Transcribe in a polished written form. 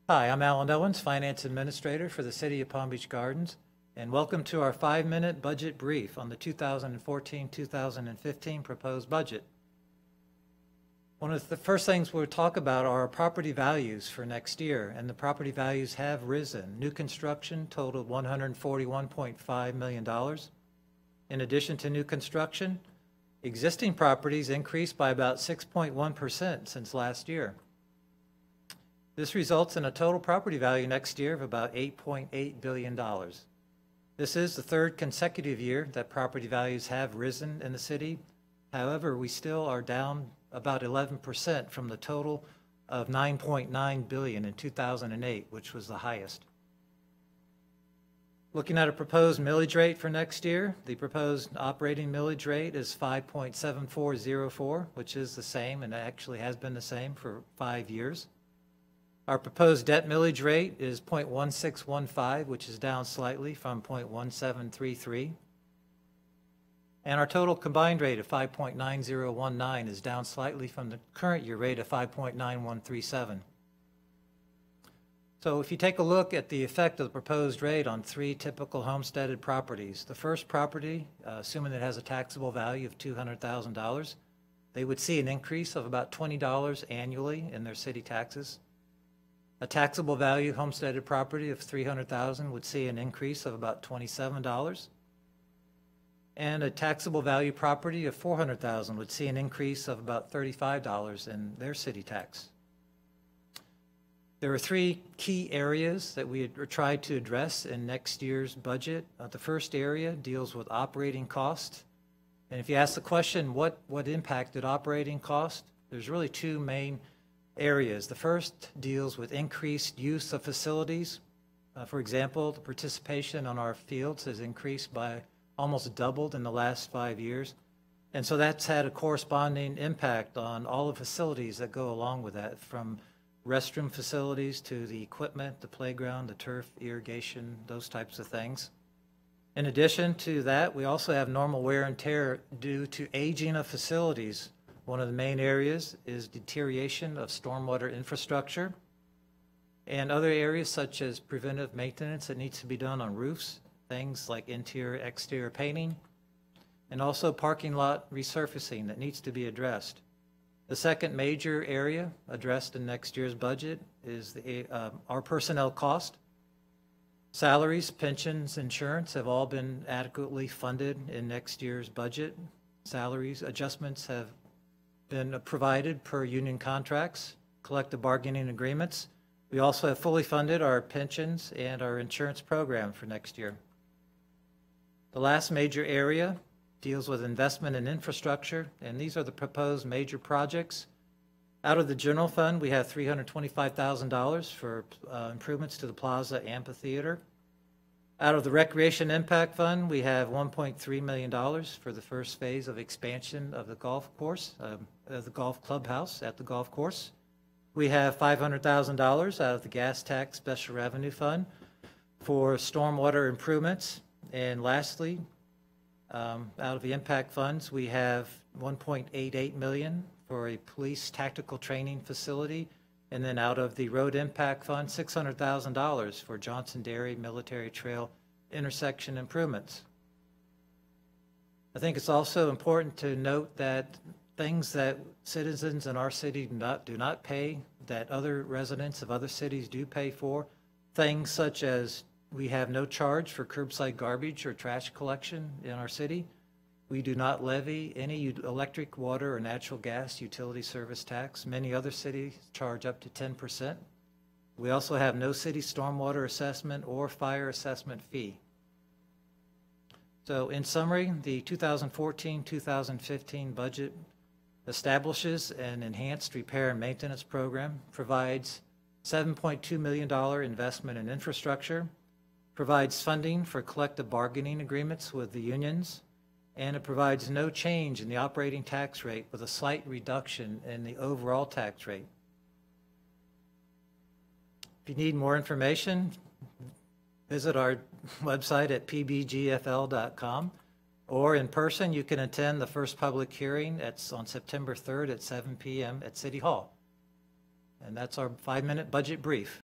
Hi, I'm Alan Owens, Finance Administrator for the City of Palm Beach Gardens, and welcome to our 5-minute budget brief on the 2014-2015 proposed budget. One of the first things we'll talk about are our property values for next year, and the property values have risen. New construction totaled $141.5 million. In addition to new construction, existing properties increased by about 6.1% since last year. This results in a total property value next year of about $8.8 billion. This is the third consecutive year that property values have risen in the city. However, we still are down about 11% from the total of $9.9 billion in 2008, which was the highest. Looking at a proposed millage rate for next year, the proposed operating millage rate is 5.7404, which is the same and actually has been the same for 5 years. Our proposed debt millage rate is 0.1615, which is down slightly from 0.1733. And our total combined rate of 5.9019 is down slightly from the current year rate of 5.9137. So if you take a look at the effect of the proposed rate on 3 typical homesteaded properties, the first property, assuming it has a taxable value of $200,000, they would see an increase of about $20 annually in their city taxes. A taxable value homesteaded property of $300,000 would see an increase of about $27. And a taxable value property of $400,000 would see an increase of about $35 in their city tax. There are 3 key areas that we tried to address in next year's budget. The first area deals with operating cost. And if you ask the question, what impacted operating cost, there's really 2 main areas. The first deals with increased use of facilities. For example, the participation on our fields has increased by almost doubled in the last 5 years. And so that's had a corresponding impact on all the facilities that go along with that, from restroom facilities to the equipment, the playground, the turf, irrigation, those types of things. In addition to that, we also have normal wear and tear due to aging of facilities. One of the main areas is deterioration of stormwater infrastructure, and other areas such as preventive maintenance that needs to be done on roofs, things like interior, exterior painting, and also parking lot resurfacing that needs to be addressed. The second major area addressed in next year's budget is our personnel cost. Salaries, pensions, insurance have all been adequately funded in next year's budget. Salaries adjustments have been provided per union contracts, collective bargaining agreements. We also have fully funded our pensions and our insurance program for next year. The last major area deals with investment in infrastructure, and these are the proposed major projects. Out of the general fund, we have $325,000 for improvements to the Plaza Amphitheater. Out of the Recreation Impact Fund, we have $1.3 million for the first phase of expansion of the golf course, the golf clubhouse at the golf course. We have $500,000 out of the Gas Tax Special Revenue Fund for stormwater improvements. And lastly, out of the impact funds, we have $1.88 million for a police tactical training facility. And then out of the Road Impact Fund, $600,000 for Johnson Dairy Military Trail intersection improvements. I think it's also important to note that things that citizens in our city do not pay, that other residents of other cities do pay for, things such as we have no charge for curbside garbage or trash collection in our city. We do not levy any electric, water, or natural gas utility service tax. Many other cities charge up to 10%. We also have no city stormwater assessment or fire assessment fee. So in summary, the 2014-2015 budget establishes an enhanced repair and maintenance program, provides $7.2 million investment in infrastructure, provides funding for collective bargaining agreements with the unions, and it provides no change in the operating tax rate with a slight reduction in the overall tax rate. If you need more information, visit our website at pbgfl.com, or in person you can attend the first public hearing. It's on September 3rd at 7 p.m. at City Hall. And that's our 5-minute budget brief.